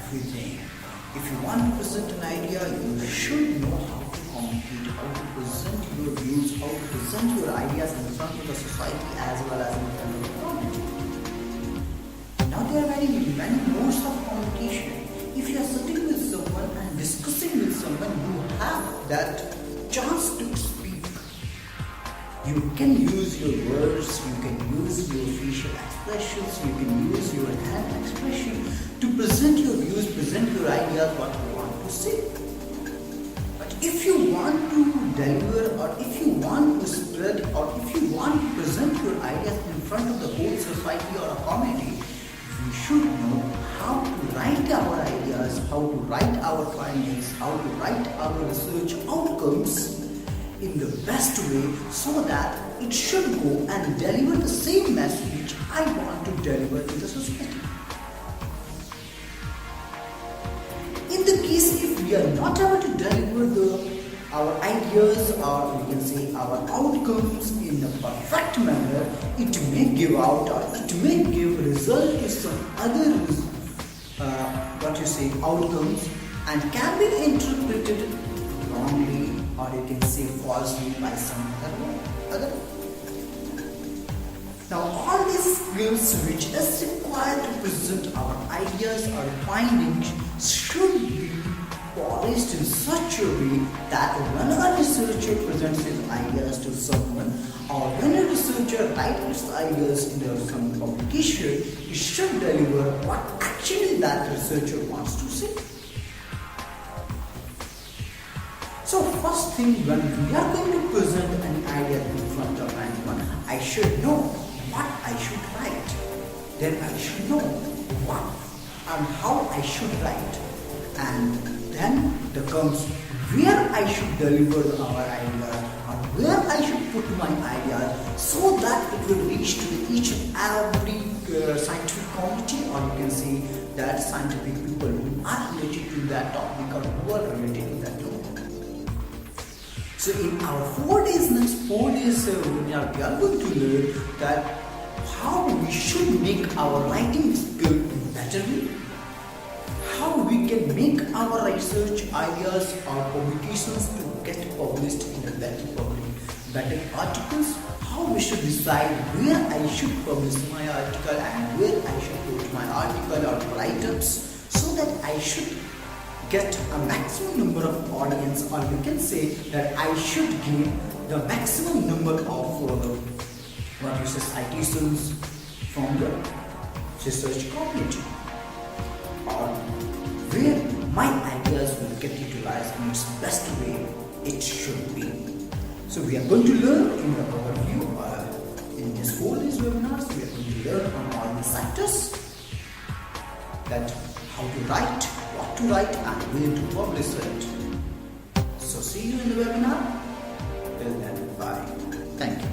everything. If you want to present an idea, you should know how to communicate, how to present your views, how to present your ideas in front of the society as well as in front of the community. Now there are many modes of communication. If you are sitting with someone and discussing with someone, you have that chance to speak. You can use your words, you can use your facial expressions, you can use your hand expression to present your views, present your ideas, what you want to say. But if you want to deliver, or if you want to spread, or if you want to present your ideas in front of the whole society or a community, we should know how to write our ideas, how to write our findings, how to write our research outcomes in the best way so that it should go and deliver the same message I want to deliver to the society. In the case if we are not able to deliver our ideas, or we can say our outcomes in a perfect manner, it may give out, or it may give result to some other outcomes, and can be interpreted wrongly, or you can say falsely by some other. Now all these skills which is required to present our ideas or findings should be polished in such a way that when a researcher presents his ideas to someone, or when a researcher writes his ideas in some publication, he should deliver what actually that researcher wants to say. So first thing, when we are going to present an idea in front of anyone, I should know what I should write. Then I should know what and how I should write. And then there comes where I should deliver our ideas, or where I should put my ideas so that it will reach to each and every scientific community, or you can say that scientific people who are related to that topic or who are related to that topic. So in our next 4 days webinar, we are going to learn that how we should make our writing skill better, how we can make our research ideas or publications to get published in a better articles, how we should decide where I should publish my article and where I should put my article or write-ups so that I should get a maximum number of audience, or we can say that I should gain the maximum number of citations from the research community, or where my ideas will get utilized in its best way it should be. So we are going to learn in the overview in this 4 days webinars. We are going to learn on all the sectors, that how to write, what to write, and where to publish it. So see you in the webinar. Till then, bye. Thank you.